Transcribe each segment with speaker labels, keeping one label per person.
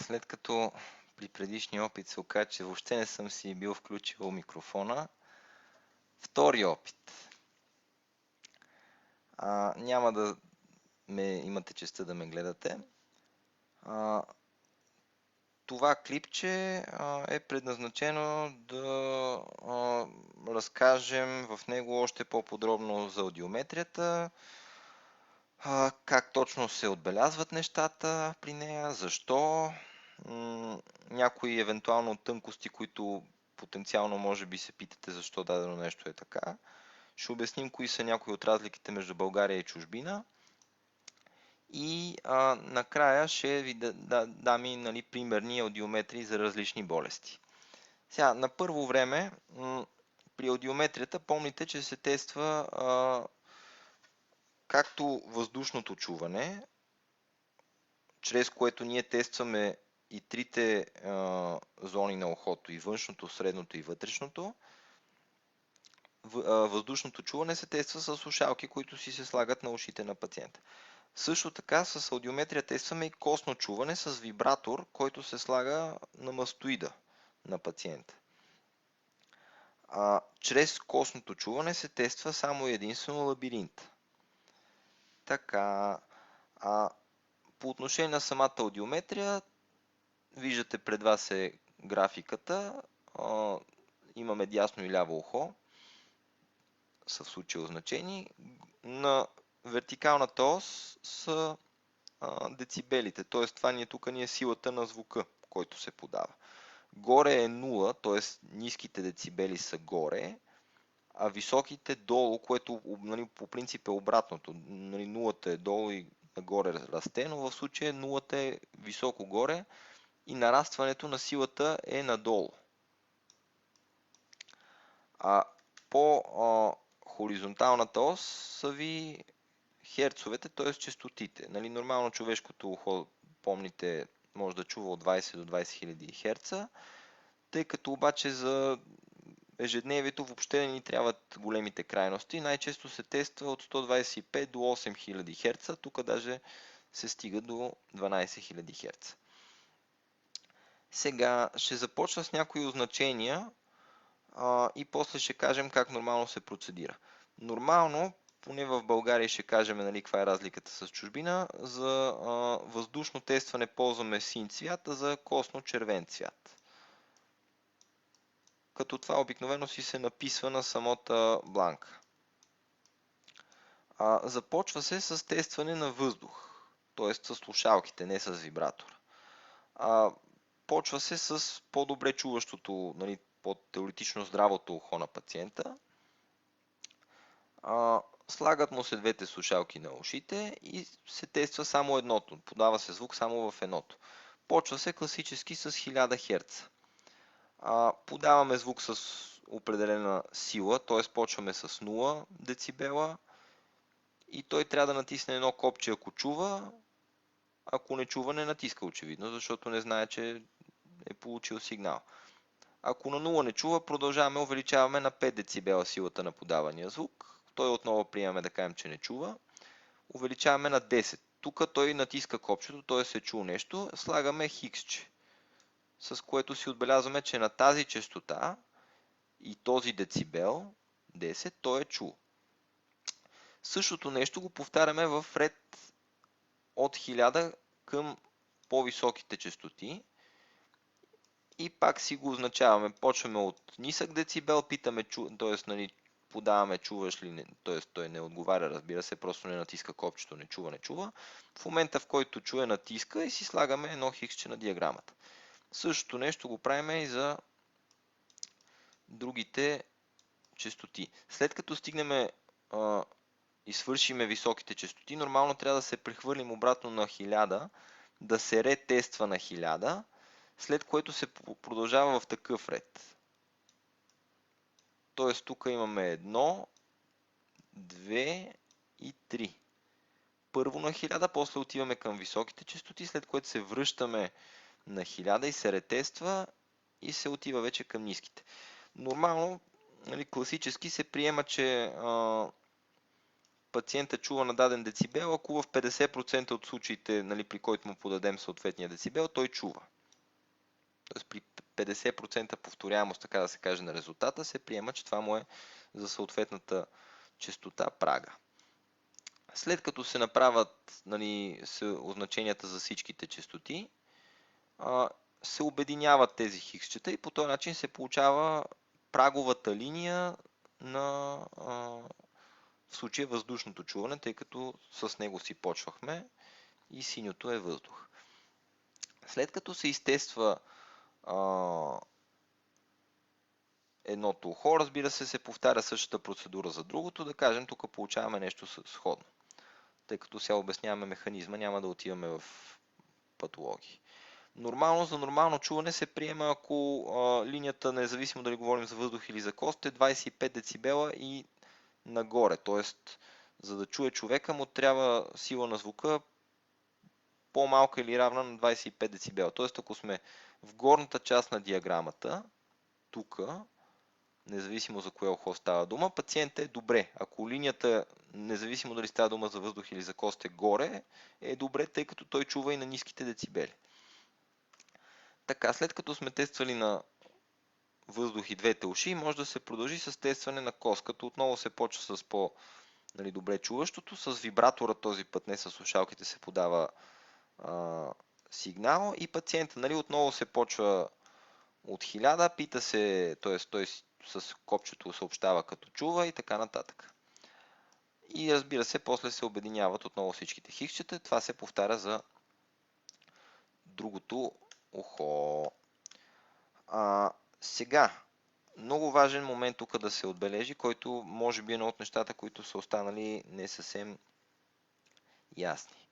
Speaker 1: След като при предишния опит се оказа, че въобще не съм си бил включил микрофона, втори опит. Няма да имате честта да ме гледате. Това клипче е предназначено да разкажем в него още по-подробно за аудиометрията, как точно се отбелязват нещата при нея, защо, някои евентуално тънкости, които потенциално може би се питате защо дадено нещо е така. Ще обясним кои са някои от разликите между България и чужбина. И накрая ще ви дам и примерни аудиометрии за различни болести. Сега, на първо време, при аудиометрията помните, че се тества както въздушното чуване, чрез което ние тестваме и трите зони на ухото, и външното, средното и вътрешното. Въздушното чуване се тества с слушалки, които си се слагат на ушите на пациента. Също така с аудиометрия тестваме и костно чуване с вибратор, който се слага на мастоида на пациента. Чрез костното чуване се тества само и единствено лабиринт. Така, по отношение на самата аудиометрия, виждате пред вас е графиката. Имаме дясно и ляво ухо, са в случая означени. На вертикалната ос са децибелите, т.е. това ни е силата на звука, който се подава. Горе е 0, т.е. ниските децибели са горе, а високите долу, което по принцип е обратното. Нулата е долу и нагоре расте, но в случая нулата е високо горе и нарастването на силата е надолу. По хоризонталната ос са ви херцовете, т.е. честотите. Нормално човешкото ухо, помните, може да чува от 20 до 20 000 херца, тъй като обаче за ежедневието въобще не ни трябват големите крайности. Най-често се тества от 125 до 8000 херца, тук даже се стига до 12 000 херца. Сега ще започна с някои означения и после ще кажем как нормално се процедира. Нормално, поне в България ще кажем каква е разликата с чужбина, за въздушно тестване ползваме син цвят, а за костно червен цвят. Като това обикновено си се написва на самата бланка. Започва се с тестване на въздух, т.е. с слушалките, не с вибратора. Почва се с по-добре чуващото, по-теоретично здравото ухо на пациента. Слагат му се двете слушалки на ушите и се тества само едното. Подава се звук само в едното. Почва се класически с 1000 Hz. Подаваме звук с определена сила, т.е. почваме с 0 децибела и той трябва да натисне едно копче, ако чува. Ако не чува, не натиска очевидно, защото не знае, че е получил сигнал. Ако на 0 не чува, продължаваме, увеличаваме на 5 децибела силата на подавания звук. Той отново приемаме да кажем, че не чува. Увеличаваме на 10. Тук той натиска копчето, т.е. се чул нещо. Слагаме хиксче, с което си отбелязваме, че на тази честота и този децибел 10 той е чул. Същото нещо го повтаряме в ред от 1000 към по-високите честоти. И пак си го означаваме. Почваме от нисък децибел, питаме, т.е. подаваме чуваш ли, т.е. той не отговаря, разбира се, просто не натиска копчето, не чува. В момента, в който чуе, натиска и си слагаме едно хиксче на диаграмата. Същото нещо го правим и за другите честоти. След като стигнем и свършиме високите честоти, нормално трябва да се прехвърлим обратно на 1000, да се ретества на 1000, след което се продължава в такъв ред. Тоест тук имаме 1, 2 и 3. Първо на 1000, после отиваме към високите честоти, след което се връщаме на 1000 и се ретества и се отива вече към ниските. Нормално, класически се приема, че пациента чува на даден децибел, ако в 50% от случаите, нали, при който му подадем съответния децибел, той чува. Тоест при 50% повторяемост, така да се каже, на резултата, се приема, че това му е за съответната честота прага. След като се направят, нали, означенията за всичките честоти, се обединяват тези хиксчета и по този начин се получава праговата линия на в случая въздушното чуване, тъй като с него си почвахме и синьото е въздух. След като се изтества едното ухо, разбира се повтаря същата процедура за другото, да кажем, тук получаваме нещо сходно. Тъй като сега обясняваме механизма, няма да отиваме в патологии. За нормално чуване се приема, ако линията, независимо дали говорим за въздух или за кост, е 25 децибела и нагоре. Тоест, за да чуе човека, му трябва сила на звука по-малка или равна на 25 децибела. Тоест, ако сме в горната част на диаграмата, тук, независимо за кое ухо става дума, пациентът е добре. Ако линията, независимо дали става дума за въздух или за кост, е горе, е добре, тъй като той чува и на ниските децибели. Така, след като сме тествали на въздух и двете уши, може да се продължи с тестване на кост, като отново се почва с по-добре чуващото. С вибратора този път, не с слушалките, се подава сигнал и пациента, отново се почва от 1000, пита се, т.е. той с копчето съобщава като чува и така нататък. И разбира се, после се обединяват отново всичките хиксчета. Това се повтаря за другото ухо. Сега, много важен момент тук да се отбележи, който може би е едно от нещата, които са останали не съвсем ясни.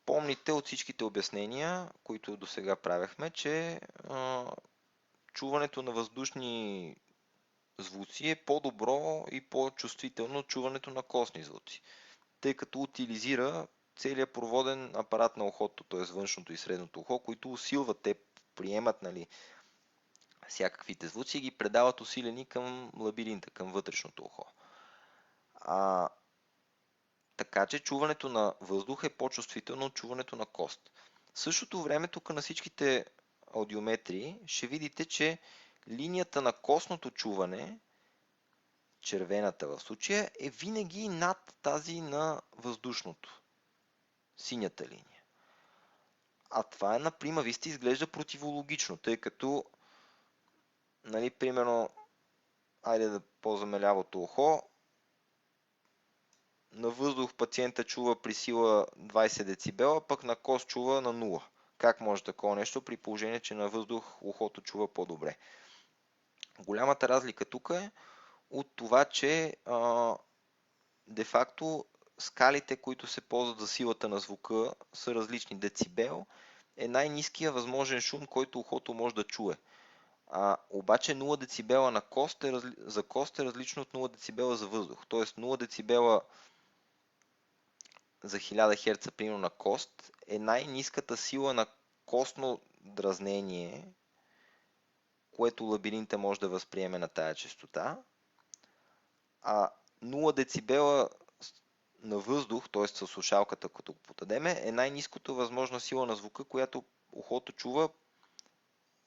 Speaker 1: Помните от всичките обяснения, които до сега правяхме, че чуването на въздушни звуци е по-добро и по-чувствително от чуването на костни звуци, тъй като утилизира целият проводен апарат на ухото, т.е. външното и средното ухо, които усилват, те приемат всякаквите звуци и ги предават усилени към лабиринта, към вътрешното ухо. Така че чуването на въздух е по-чувствително от чуването на кост. В същото време тук на всичките аудиометрии ще видите, че линията на костното чуване, червената в случая, е винаги над тази на въздушното, синята линия. А това на прима виста изглежда противологично, тъй като, примерно, айде да ползваме лявото ухо, на въздух пациента чува при сила 20 децибела, пък на кост чува на 0. Как може такова нещо при положение, че на въздух ухото чува по-добре? Голямата разлика тук е от това, че де-факто скалите, които се ползват за силата на звука, са различни. Децибел е най-ниският възможен шум, който ухото може да чуе. Обаче 0 децибела за кост е различно от 0 децибела за въздух. Тоест 0 децибела за 1000 Hz, примерно на кост, е най-ниската сила на костно дразнение, което лабиринта може да възприеме на тая честота. А 0 децибела на въздух, т.е. със слушалката, като го подадеме, е най-ниското възможна сила на звука, която ухото чува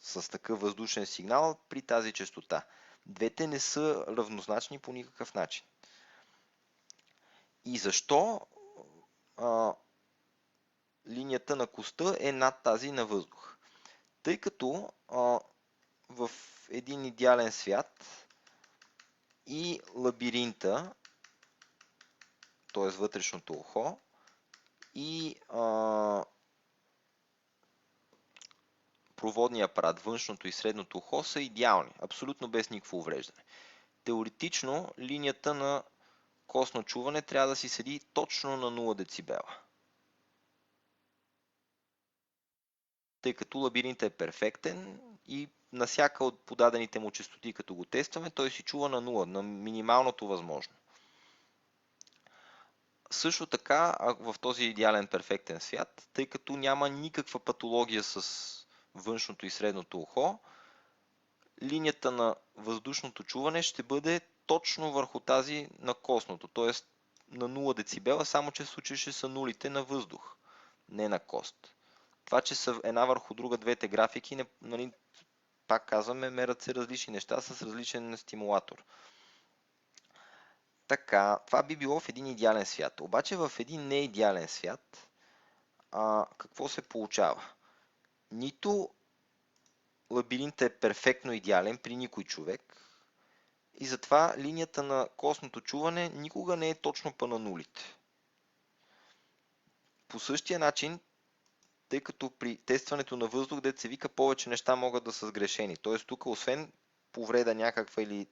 Speaker 1: с такъв въздушен сигнал при тази честота. Двете не са равнозначни по никакъв начин. И защо линията на коста е над тази на въздух? Тъй като в един идеален свят и лабиринта, т.е. вътрешното ухо, и проводния апарат, външното и средното ухо са идеални, абсолютно без никакво увреждане. Теоретично линията на костно чуване трябва да си седи точно на 0 децибела. Тъй като лабиринтът е перфектен и на всяка от подадените му честоти, като го тестваме, той си чува на 0, на минималното възможно. Също така, в този идеален перфектен свят, тъй като няма никаква патология с външното и средното ухо, линията на въздушното чуване ще бъде точно върху тази на костното, т.е. на 0 децибела, само че в случай ще са нулите на въздух, не на кост. Това, че са една върху друга двете графики, нали, пак казваме, мерят се различни неща с различен стимулатор. Така, това би било в един идеален свят. Обаче в един неидеален свят, какво се получава? Нито лабиринтът е перфектно идеален при никой човек и затова линията на костното чуване никога не е точно па на нулите. По същия начин, тъй като при тестването на въздух, дето се вика, повече неща могат да са сгрешени. Т.е. тук, освен повреда някаква или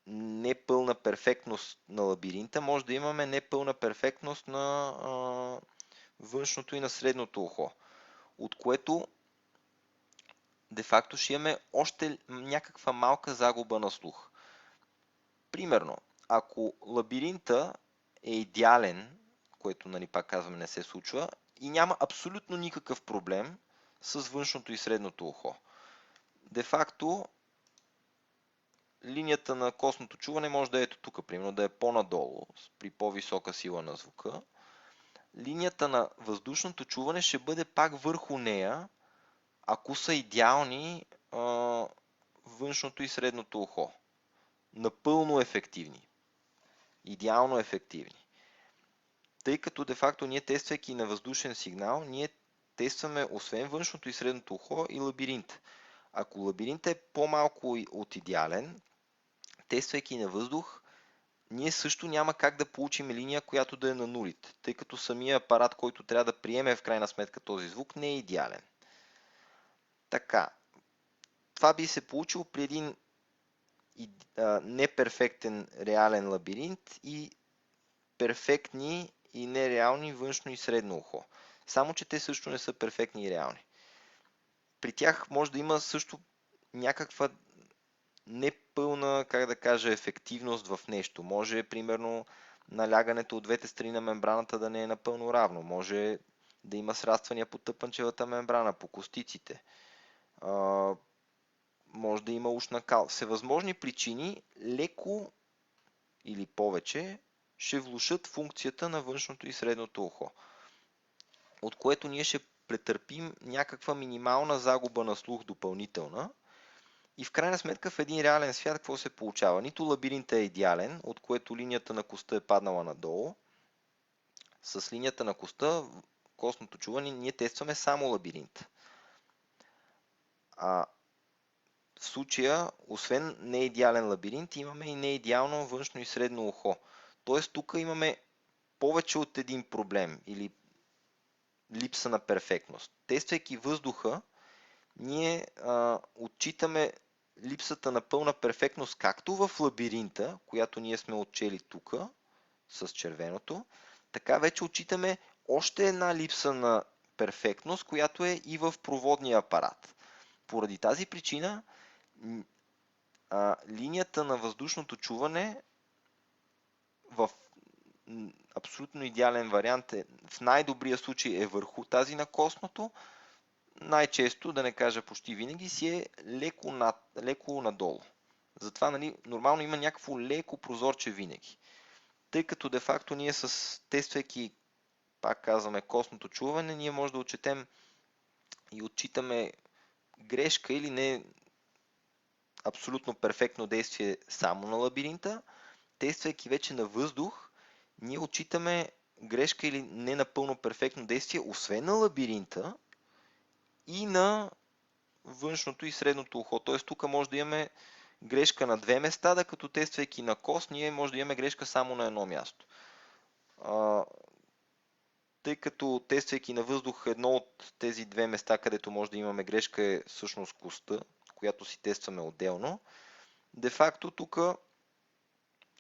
Speaker 1: непълна перфектност на лабиринта, може да имаме непълна перфектност на външното и на средното ухо, от което де-факто ще имаме още някаква малка загуба на слух. Примерно, ако лабиринта е идеален, което, нали, пак казвам, не се случва, и няма абсолютно никакъв проблем с външното и средното ухо. Де-факто, линията на костното чуване може да е ето тук, примерно да е по-надолу, при по-висока сила на звука. Линията на въздушното чуване ще бъде пак върху нея, ако са идеални външното и средното ухо. Напълно ефективни. Идеално ефективни. Тъй като де-факто ние тествайки на въздушен сигнал, ние тестваме освен външното и средното ухо и лабиринт. Ако лабиринт е по-малко от идеален, тествайки на въздух, ние също няма как да получим линия, която да е на нулите, тъй като самия апарат, който трябва да приеме в крайна сметка този звук, не е идеален. Така, това би се получило при един неперфектен реален лабиринт и перфектни и нереални външно и средно ухо. Само, че те също не са перфектни и реални. При тях може да има също някаква непълна, как да кажа, ефективност в нещо. Може, примерно, налягането от двете страни на мембраната да не е напълно равно. Може да има сраствания по тъпанчевата мембрана, по костиците. Може да има ушна кал. Всевъзможни причини леко или повече ще влошат функцията на външното и средното ухо, от което ние ще претърпим някаква минимална загуба на слух допълнителна и в крайна сметка в един реален свят какво се получава? Нито лабиринтът е идеален, от което линията на коста е паднала надолу. С линията на коста, костното чуване, ние тестваме само лабиринт. В случая, освен неидеален лабиринт, имаме и неидеално външно и средно ухо. Тоест тук имаме повече от един проблем или липса на перфектност. Тествайки въздуха, ние отчитаме липсата на пълна перфектност както в лабиринта, която ние сме отчели тук с червеното, така вече отчитаме още една липса на перфектност, която е и в проводния апарат. Поради тази причина линията на въздушното чуване в абсолютно идеален вариант в най-добрия случай е върху тази на костното, най-често, да не кажа почти винаги, си е леко надолу. Затова, нали, нормално има някакво леко прозорче винаги. Тъй като де-факто ние тествайки, пак казваме, костното чуване, ние може да отчетем и отчитаме грешка или не абсолютно перфектно действие само на лабиринта, тествайки вече на въздух, ние отчитаме грешка или не напълно перфектно действие, освен на лабиринта и на външното и средното ухо. Т.е. тук може да имаме грешка на две места, да като тествайки на кост, ние може да имаме грешка само на едно място. Тъй като тествайки на въздух, едно от тези две места, където може да имаме грешка е всъщност коста, която си тестваме отделно. Де-факто тук,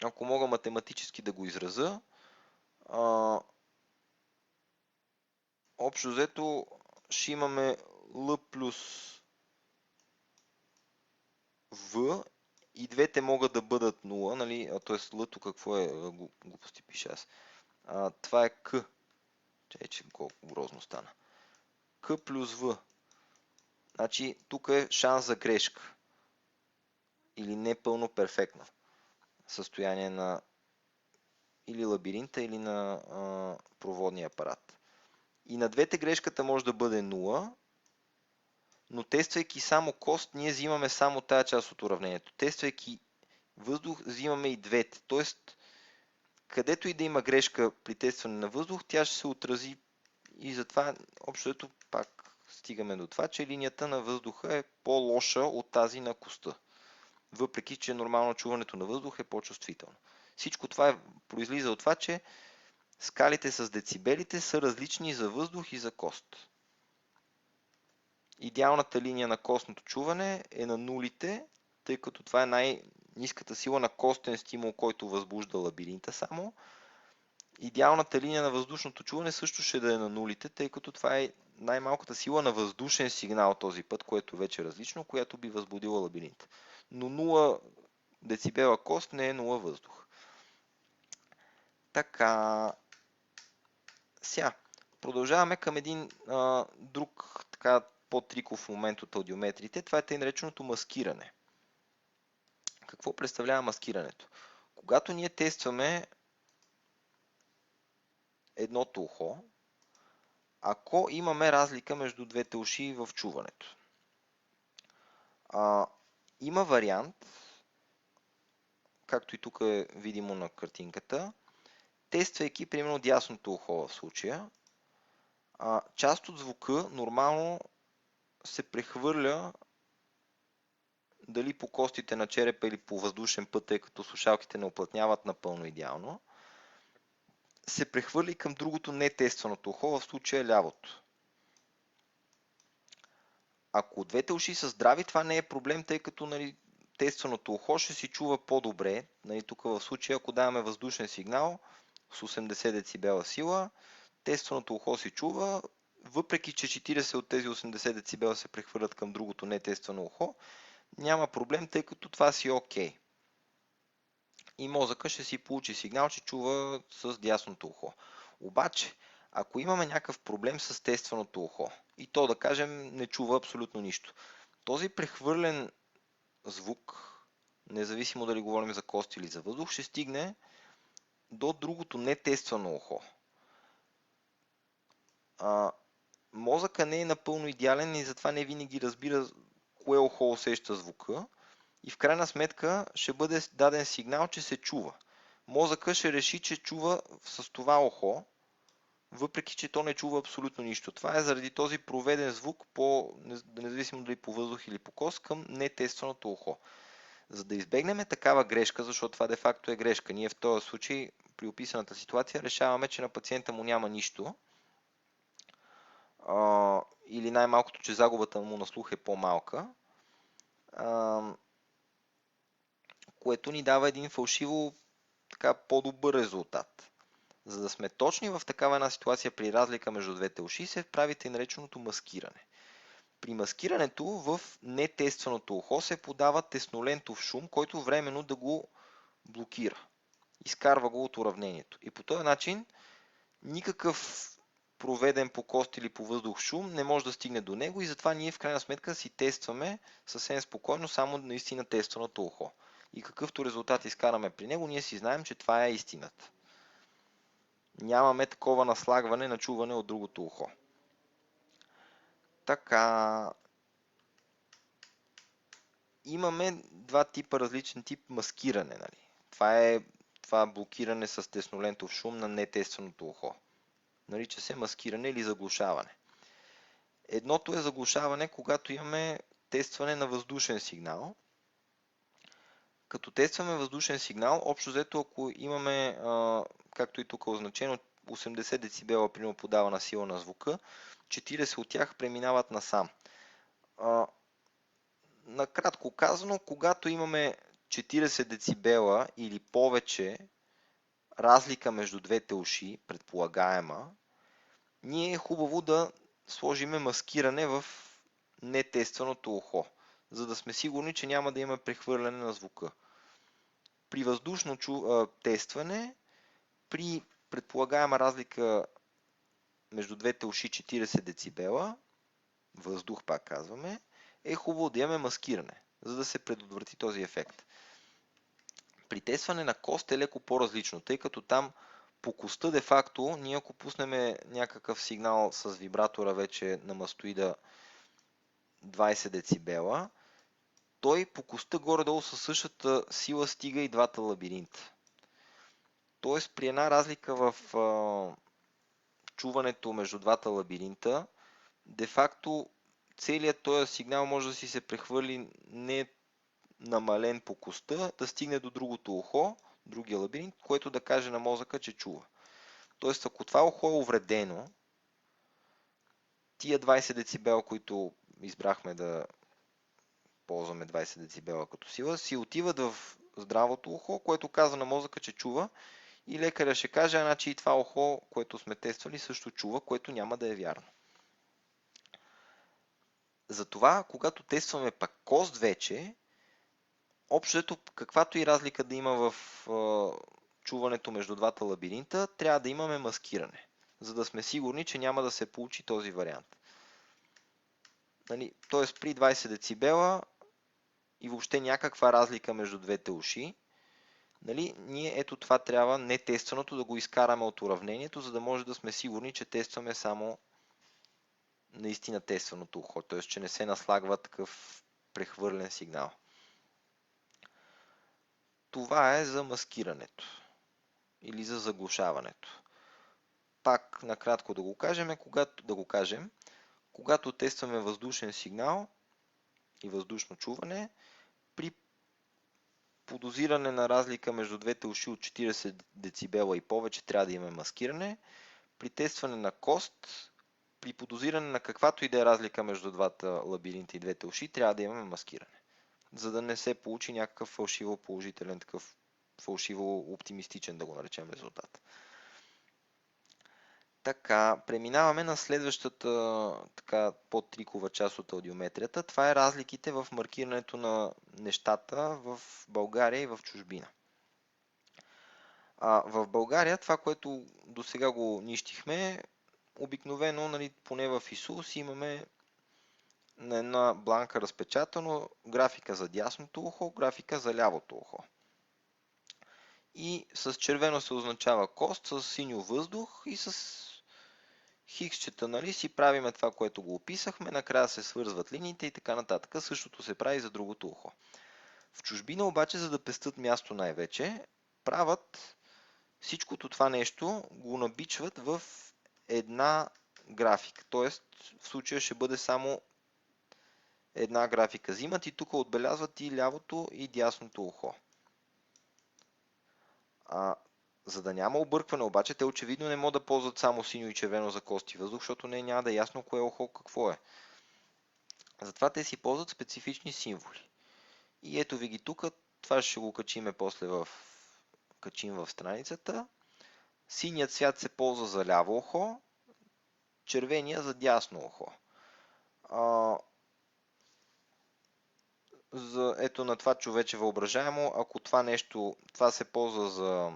Speaker 1: ако мога математически да го изразя, общо взето ще имаме L плюс V и двете могат да бъдат 0, нали? Т.е. L-то какво е? Глупости пиша аз. Това е K. Че колко грозно стана. K плюс V. Значи тук е шанс за грешка. или непълно перфектно състояние на или лабиринта, или на проводния апарат. И на двете грешката може да бъде 0, но тествайки само кост, ние взимаме само тая част от уравнението. Тествайки въздух, взимаме и двете. Тоест, където и да има грешка при тестване на въздух, тя ще се отрази и затова общото пак стигаме до това, че линията на въздуха е по-лоша от тази на коста. Въпреки, че нормално чуването на въздух е по-чувствително. Всичко това произлиза от това, че скалите с децибелите са различни за въздух и за кост. Идеалната линия на костното чуване е на нулите, тъй като това е най-ниската сила на костен стимул, който възбужда лабиринта само. Идеалната линия на въздушното чуване също ще да е на нулите, тъй като това е най-малката сила на въздушен сигнал този път, което вече е различно, която би възбудила лабиринта. Но 0 децибела кост не е 0 въздух. Така, сега, продължаваме към един друг така по-триков момент от аудиометрите. Това е тъй нареченото маскиране. Какво представлява маскирането? Когато ние тестваме едното ухо, ако имаме разлика между двете уши в чуването. Има вариант, както и тук е видимо на картинката, тествайки примерно дясното ухо в случая, част от звука нормално се прехвърля дали по костите на черепа или по въздушен път, тъй като слушалките не оплътняват напълно идеално, се прехвърли към другото нетестваното ухо, в случая лявото. Ако двете уши са здрави, това не е проблем, тъй като тестваното ухо ще си чува по-добре. Тук в случая, ако даваме въздушен сигнал с 80 децибела сила, тестваното ухо си чува, въпреки че 40 от тези 80 децибела се прехвърлят към другото нетествано ухо, няма проблем, тъй като това си е окей. И мозъка ще си получи сигнал, че чува с дясното ухо. Обаче, ако имаме някакъв проблем с тестваното ухо и то, да кажем, не чува абсолютно нищо, този прехвърлен звук, независимо дали говорим за кост или за въздух, ще стигне до другото нетествано ухо. Мозъка не е напълно идеален и затова не винаги разбира кое ухо усеща звука и в крайна сметка ще бъде даден сигнал, че се чува. Мозъка ще реши, че чува с това ухо, въпреки че то не чува абсолютно нищо. Това е заради този проведен звук, независимо дали по въздух или по кост, към нетестваното ухо. За да избегнем такава грешка, защото това де-факто е грешка, ние в този случай при описаната ситуация решаваме, че на пациента му няма нищо, или най-малкото, че загубата му на слух е по-малка, което ни дава един фалшиво така по-добър резултат. За да сме точни в такава една ситуация при разлика между двете уши, се прави тъй нареченото маскиране. При маскирането в нетестваното ухо се подава теснолентов шум, който временно да го блокира. Изкарва го от уравнението. И по този начин никакъв проведен по кост или по въздух шум не може да стигне до него и затова ние в крайна сметка си тестваме съвсем спокойно само наистина тестваното ухо. И какъвто резултат изкараме при него, ние си знаем, че това е истината. Нямаме такова наслагване на чуване от другото ухо. Така, имаме два типа различен тип маскиране. Нали? Това блокиране с теснолентов шум на нетестваното ухо. Нарича се маскиране или заглушаване. Едното е заглушаване, когато имаме тестване на въздушен сигнал. Като тестваме въздушен сигнал, общо взето, ако имаме, както и тук е означено, 80 децибела примерно подавана сила на звука, 40 от тях преминават насам. Накратко казано, когато имаме 40 децибела или повече разлика между двете уши, предполагаема, ние е хубаво да сложиме маскиране в нетестваното ухо, за да сме сигурни, че няма да има прехвърляне на звука. При въздушно тестване, при предполагаема разлика между двете уши 40 децибела, въздух пак казваме, е хубаво да имаме маскиране. за да се предотврати този ефект. При тестване на кост е леко по-различно, тъй като там по коста де-факто, ние ако пуснем някакъв сигнал с вибратора вече на мастоида 20 децибела, той по коста горе-долу със същата сила стига и двата лабиринта. Тоест при една разлика в чуването между двата лабиринта, де-факто целият този сигнал може да си се прехвърли не намален по коста, да стигне до другото ухо, другия лабиринт, което да каже на мозъка, че чува. Тоест, ако това ухо е увредено, тия 20 децибела, които избрахме да ползваме 20 децибела като сила, си отиват в здравото ухо, което казва на мозъка, че чува и лекаря ще каже, значи и това ухо, което сме тествали, също чува, което няма да е вярно. Затова, когато тестваме пак кост вече, общото, каквато и разлика да има в чуването между двата лабиринта, трябва да имаме маскиране, за да сме сигурни, че няма да се получи този вариант. Нали, т.е. при 20 децибела и въобще някаква разлика между двете уши, нали, ние ето това трябва нетестваното да го изкараме от уравнението, за да може да сме сигурни, че тестваме само наистина тестваното ухо, т.е. че не се наслагва такъв прехвърлен сигнал. Това е за маскирането или за заглушаването. Пак накратко да го кажем, когато тестваме въздушен сигнал и въздушно чуване, при подозиране на разлика между двете уши от 40 децибела и повече трябва да имаме маскиране. При тестване на кост, при подозиране на каквато и да е разлика между двата лабиринта и двете уши, трябва да имаме маскиране. За да не се получи някакъв фалшиво положителен, такъв фалшиво оптимистичен, да го наречем, резултат. Така, преминаваме на следващата така по-трикова част от аудиометрията. Това е разликите в маркирането на нещата в България и в чужбина. В България това, което до сега го нищихме, обикновено, нали, поне в ИСУС имаме на една бланка разпечатано графика за дясното ухо, графика за лявото ухо. И с червено се означава кост, с синьо въздух и с хиксчета, нали, си правиме това, което го описахме, накрая се свързват линиите и така нататък. Същото се прави за другото ухо. В чужбина обаче, за да пестат място най-вече, правят всичкото това нещо, го набичват в една графика. Тоест, в случая ще бъде само една графика. Взимат и тук отбелязват и лявото и дясното ухо. За да няма объркване обаче, те очевидно не могат да ползват само синьо и червено за кост и въздух, защото няма да е ясно кое ухо какво е. Затова те си ползват специфични символи. И ето ви ги тук, това ще го качим в страницата. Синият цвят се ползва за ляво ухо, червения за дясно ухо. Ето на това човече въображаемо, ако това се ползва за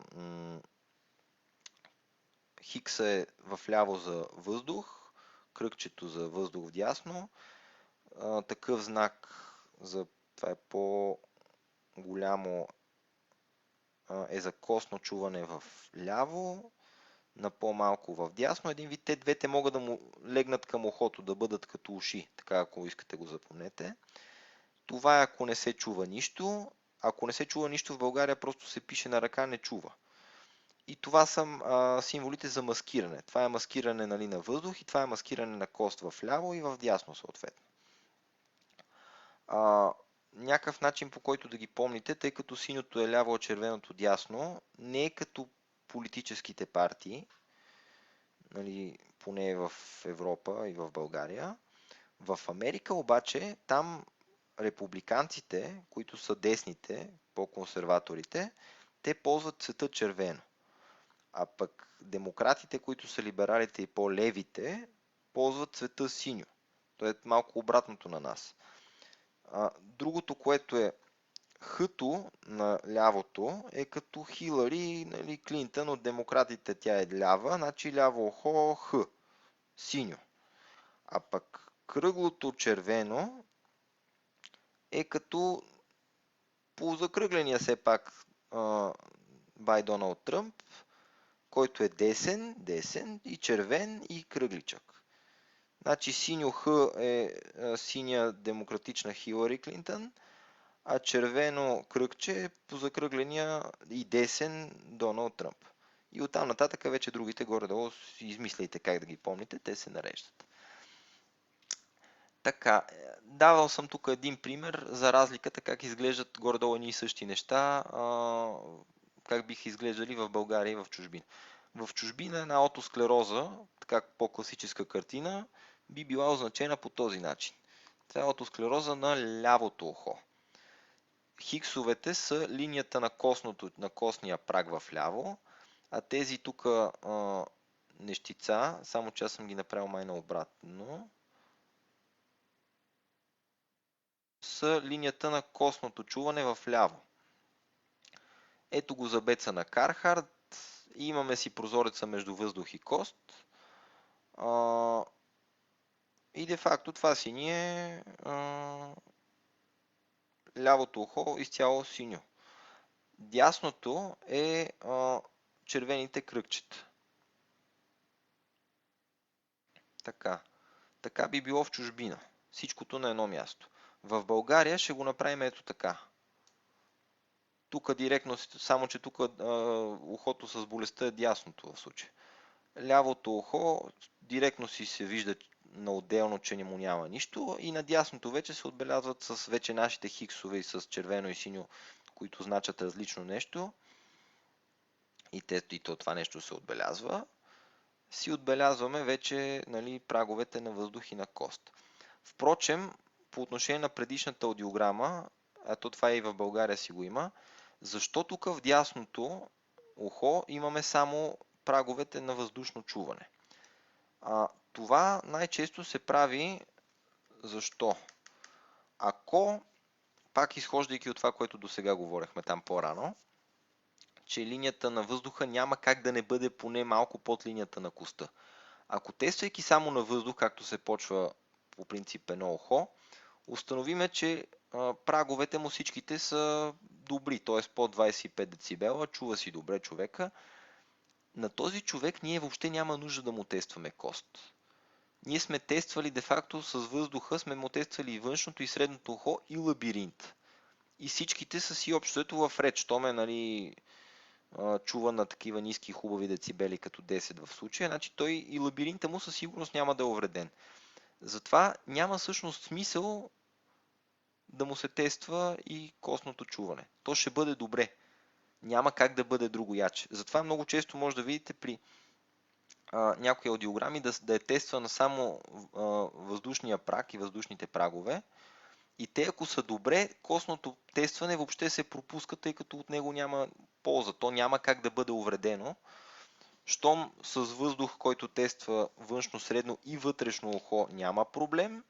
Speaker 1: хикса е в ляво за въздух, кръгчето за въздух вдясно, такъв знак това е по-голямо е за костно чуване в ляво, на по-малко в дясно. Един вид те двете могат да му легнат към ухото, да бъдат като уши, така ако искате го запомнете. Това е ако не се чува нищо. Ако не се чува нищо в България, просто се пише на ръка не чува. И това са символите за маскиране. Това е маскиране, нали, на въздух и това е маскиране на кост в ляво и в дясно съответно. Някакъв начин, по който да ги помните, тъй като синьото е ляво, а червеното дясно, не е като политическите партии, нали, поне в Европа и в България. В Америка обаче, там републиканците, които са десните, по-консерваторите, те ползват цвета червено. А пък демократите, които са либералите и по-левите, ползват цвета синьо. То е малко обратното на нас. Другото, което е хъто на лявото, е като Хилари, нали, Клинтън от демократите, тя е лява, значи ляво ухо Х, синьо. А пък кръглото червено е като по закръгления все пак бай Доналд Тръмп, който е десен и червен и кръгличък. Значи синьо Х е синя демократична Хилари Клинтън, а червено кръгче е по закръгления и десен Доналд Тръмп. И оттам нататък вече другите горе-долу си измисляйте как да ги помните, те се нареждат. Така, давал съм тук един пример за разликата как изглеждат горе-долу едни и същи неща, как биха изглеждали в България и в чужбина. В чужбина една отосклероза, така по-класическа картина, би била означена по този начин. Това е отосклероза на лявото ухо. Хиксовете са линията на костния праг в ляво, а тези тук нещица, само че аз съм ги направил май наобратно, са линията на костното чуване в ляво. Ето го забеца на Кархард. Имаме си прозореца между въздух и кост. И де факто това си ни е лявото ухо изцяло синьо. Дясното е червените кръгчета. Така би било в чужбина. Всичкото на едно място. В България ще го направим ето така. Тук директно, само че тук ухото с болестта е дясното в случая. Лявото ухо директно си се вижда наотделно, че не му няма нищо и на дясното вече се отбелязват с вече нашите хиксове и с червено и синьо, които значат различно нещо. И то това нещо се отбелязва. Си отбелязваме вече праговете на въздух и на кост. Впрочем, по отношение на предишната аудиограма, а то това и в България си го има, защо тук в дясното ухо имаме само праговете на въздушно чуване? Това най-често се прави защо? Ако, пак изхождайки от това, което до сега говорихме там по-рано, че линията на въздуха няма как да не бъде поне малко под линията на коста. Ако тествайки само на въздух, както се почва по принцип едно ухо, установиме, че праговете му всичките са добри, т.е. под 25 децибела, чува си добре човека. На този човек ние въобще няма нужда да му тестваме кост. Ние сме тествали де-факто с въздуха, сме му тествали и външното, и средното ухо, и лабиринт. И всичките са си общото в ред, що ме чува на такива ниски хубави децибели, като 10 в случая, значи той и лабиринта му със сигурност няма да е увреден. Затова няма всъщност смисъл да му се тества и костното чуване. То ще бъде добре. Няма как да бъде другояче. Затова много често може да видите при някои аудиограми да е тествана само въздушния праг и въздушните прагове. И те, ако са добре, костното тестване въобще се пропуска, тъй като от него няма полза. То няма как да бъде увредено. Щом с въздух, който тества външно, средно и вътрешно ухо, няма проблем,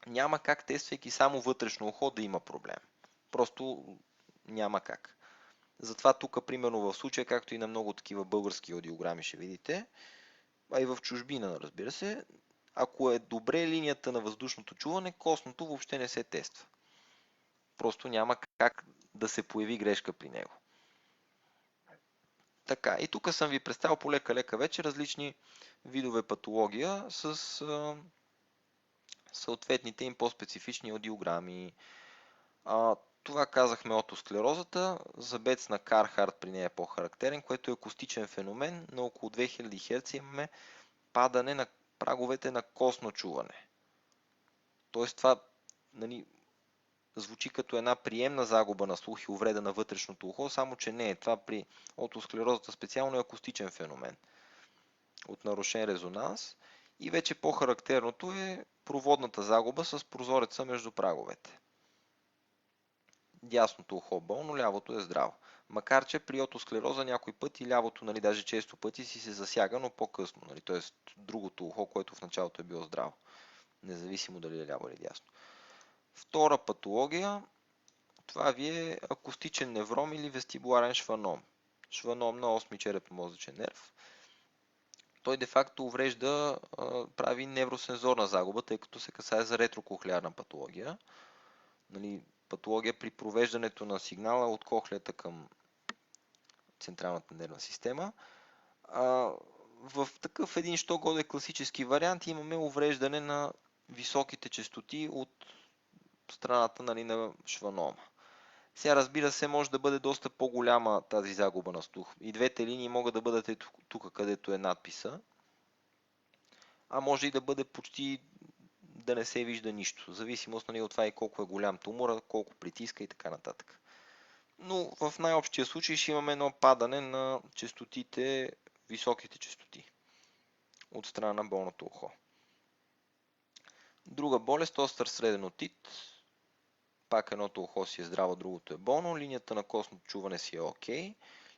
Speaker 1: няма как тествайки само вътрешно ухо да има проблем. Просто няма как. Затова тук, примерно в случая, както и на много такива български аудиограми ще видите, а и в чужбина, разбира се, ако е добре линията на въздушното чуване, костното въобще не се тества. Просто няма как да се появи грешка при него. Така, и тук съм ви представил полека-лека вече различни видове патология с съответните им по-специфични аудиограми. Това казахме отосклерозата. Забец на Кархард при нея е по-характерен, което е акустичен феномен. На около 2000 Hz имаме падане на праговете на костно чуване. Тоест това звучи като една приемна загуба на слух и увреда на вътрешното ухо, само че не е. Това при отосклерозата специално е акустичен феномен от нарушен резонанс. И вече по-характерното е проводната загуба с прозореца между праговете. Дясното ухо болно, лявото е здраво. Макар че при отосклероза някой път и лявото, даже често пъти си се засяга, но по-късно. Т.е. другото ухо, което в началото е било здраво. Независимо дали е ляво или дясно. Втора патология. Това ви е акустичен невром или вестибуларен шваном. Шваном на 8-ми черепно-мозъчен нерв. Той де-факто уврежда, прави невросензорна загуба, тъй като се касае за ретрокохлеарна патология. нали, патология при провеждането на сигнала от кохлята към централната нервна система. В такъв един що-годе класически вариант имаме увреждане на високите честоти от страната, нали, на шванома. Сега, разбира се, може да бъде доста по-голяма тази загуба на слух. И двете линии могат да бъдат тук, където е надписа, а може и да бъде почти да не се вижда нищо. В зависимост, нали, от това и колко е голям тумора, колко притиска и така нататък. Но в най-общия случай ще имаме едно падане на честотите, високите честоти от страна на болното ухо. Друга болест, остър среден отит. Пак едното ухо си е здраво, другото е болно. Линията на костното чуване си е окей.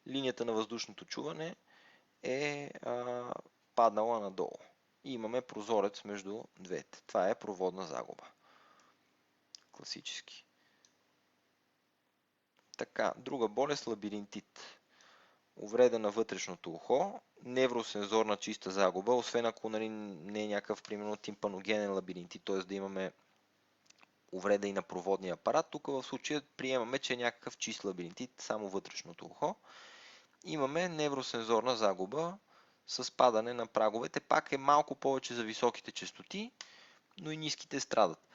Speaker 1: Линията на въздушното чуване е паднала надолу. И имаме прозорец между двете. Това е проводна загуба. Класически. Така, друга болест, лабиринтит. Увреда на вътрешното ухо, невросензорна чиста загуба, освен ако, нали, не е някакъв, примерно, тимпаногенен лабиринтит, т.е. да имаме увреда и на проводния апарат. Тук в случая приемаме, че е някакъв чист лабиринтит, само вътрешното ухо. Имаме невросензорна загуба с падане на праговете. Пак е малко повече за високите честоти, но и ниските страдат.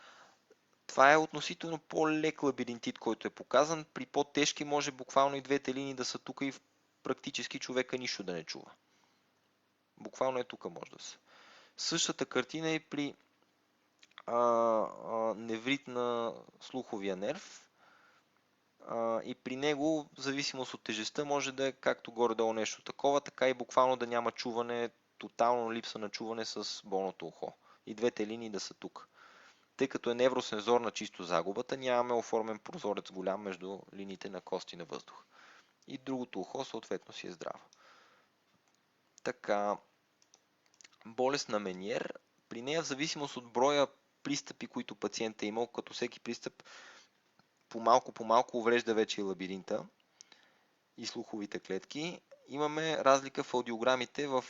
Speaker 1: Това е относително по-лек лабиринтит, който е показан. При по-тежки може буквално и двете линии да са тук и практически човека нищо да не чува. Буквално е тук може да са. Същата картина и при неврит на слуховия нерв. И при него, в зависимост от тежестта, може да е както горе-долу нещо такова, така и буквално да няма чуване, тотално липса на чуване с болното ухо. И двете линии да са тук. Тъй като е невросензорна чисто загубата, нямаме оформен прозорец голям между линиите на кости на въздух. И другото ухо съответно си е здраво. Така, болест на Мениер. При нея, в зависимост от броя пристъпи, които пациентът е имал, като всеки пристъп по-малко уврежда вече и лабиринта и слуховите клетки, имаме разлика в аудиограмите в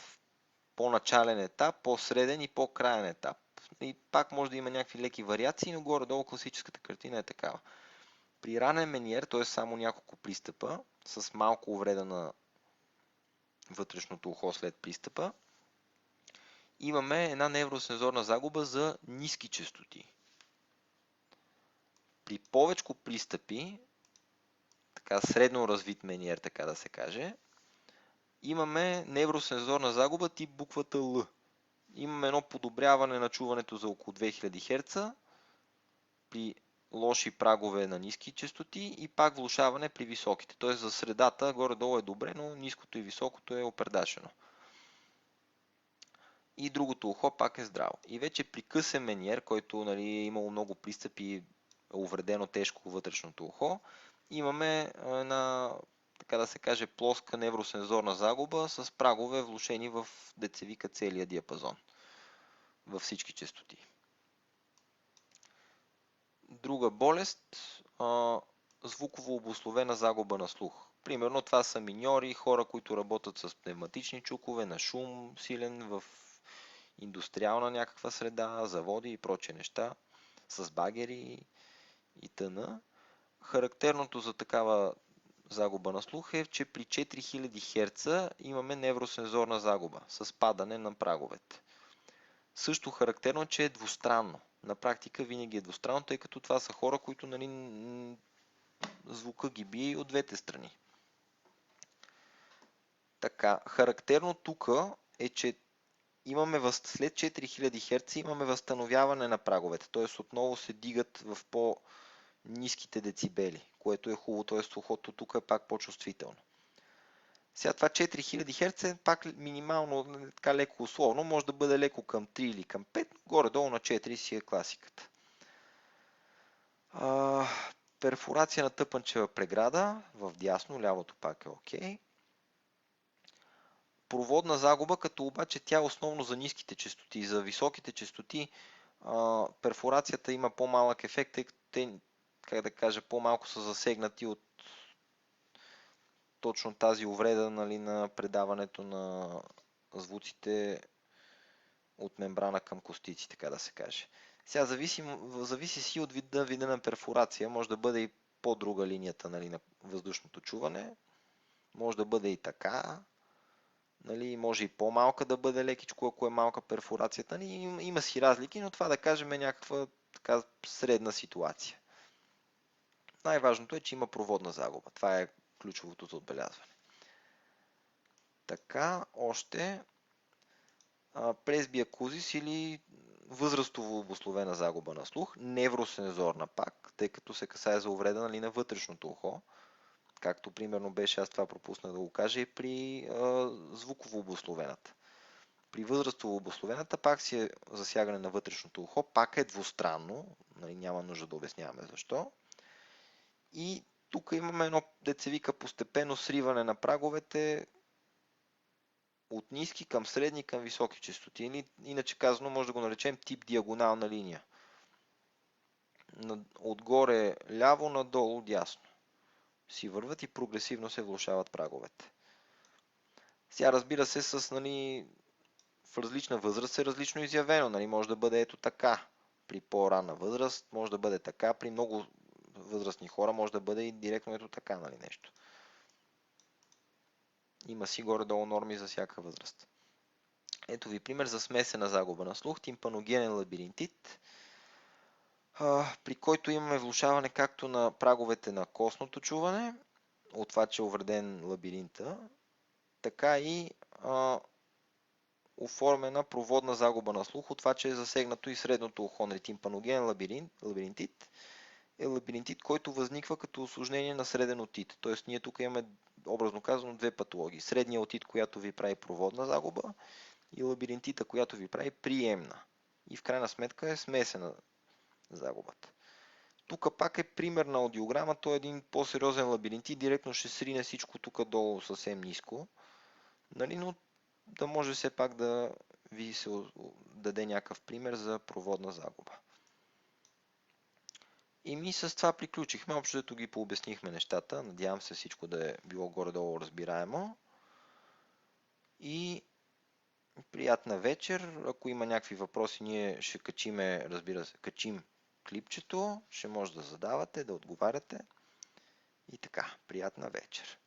Speaker 1: по-начален етап, по-среден и по-краен етап. И пак може да има някакви леки вариации, но горе-долу класическата картина е такава. При ранен Мениер, т.е. само няколко пристъпа, с малко увреда на вътрешното ухо след пристъпа, имаме една невросензорна загуба за ниски честоти. При повечко пристъпи, така средно развит Мениер, така да се каже, имаме невросензорна загуба тип буквата Л. Имаме едно подобряване на чуването за около 2000 Hz при лоши прагове на ниски честоти и пак влошаване при високите. Т.е. за средата горе-долу е добре, но ниското и високото е опердашено. И другото ухо пак е здраво. И вече при късен Мениер, който, нали, е имало много пристъпи и е увредено тежко вътрешното ухо, имаме една, така да се каже, плоска невросензорна загуба с прагове влошени в децевика целия диапазон. Във всички честоти. Друга болест, звуково обусловена загуба на слух. Примерно това са миньори, хора, които работят с пневматични чукове, на шум силен в индустриална някаква среда, заводи и прочие неща, с багери и т.н. Характерното за такава загуба на слух е, че при 4000 Hz имаме невросензорна загуба с падане на праговете. Също характерно е, че е двустранно. На практика винаги е двустранно, тъй като това са хора, които, нали, звука ги бие и от двете страни. Така, характерно тук е, че имаме след 4000 Hz имаме възстановяване на праговете, т.е. отново се дигат в по-ниските децибели, което е хубаво, т.е. ухото тук е пак по-чувствително. Сега това 4000 Hz е пак минимално, така леко условно, може да бъде леко към 3 или към 5, горе-долу на 4 си е класиката. Перфорация на тъпанчева преграда, в дясно, лявото пак е окей. Проводна загуба, като обаче тя е основно за ниските честоти. За високите честоти перфорацията има по-малък ефект, тъй като те, как да кажа, по-малко са засегнати от точно тази увреда, нали, на предаването на звуците от мембрана към костици, така да се каже. Сега зависи си от вида на перфорация. Може да бъде и по-друга линията, нали, на въздушното чуване. Може да бъде и така. Нали, може и по-малка да бъде лекичко, ако е малка перфорацията. Нали, има си разлики, но това да кажем е някаква така средна ситуация. Най-важното е, че има проводна загуба. Това е ключовото за отбелязване. Така, още пресбиакузис или възрастово обусловена загуба на слух, невросензорна пак, тъй като се касае за увреда, нали, на вътрешното ухо, както примерно беше, аз това пропуснах да го кажа, и при звуково обусловената. При възрастово обусловената пак си е засягане на вътрешното ухо, пак е двустранно, нали, няма нужда да обясняваме защо. И тук имаме едно, деца вика, постепенно сриване на праговете от ниски към средни към високи честоти. Или, иначе казано, може да го наречем тип диагонална линия. Отгоре ляво, надолу дясно си върват и прогресивно се влошават праговете. Сега, разбира се, нали, в различна възраст е различно изявено. Нали, може да бъде ето така при по-ранна възраст, може да бъде така при много възрастни хора, може да бъде и директно ето така, нали, нещо. Има си горе-долу норми за всяка възраст. Ето ви пример за смесена загуба на слух, тимпаногенен лабиринтит, при който имаме влошаване както на праговете на костното чуване, от това, че е увреден лабиринта, така и оформена проводна загуба на слух, от това, че е засегнато и средното ухо. Нали, тимпаногенен лабиринтит е лабиринтит, който възниква като усложнение на среден отит. Тоест ние тук имаме, образно казано, две патологии. Средния отит, която ви прави проводна загуба, и лабиринтита, която ви прави приемна. И в крайна сметка е смесена загубата. Тук пак е пример на аудиограма, той е един по-сериозен лабиринтит, директно ще срине всичко тук долу съвсем ниско, нали, но да може все пак да ви се даде някакъв пример за проводна загуба. И ми с това приключихме, общото ги пообяснихме нещата, надявам се всичко да е било горе-долу разбираемо. И приятна вечер, ако има някакви въпроси, ние ще качим клипчето, ще може да задавате, да отговаряте. И така, приятна вечер.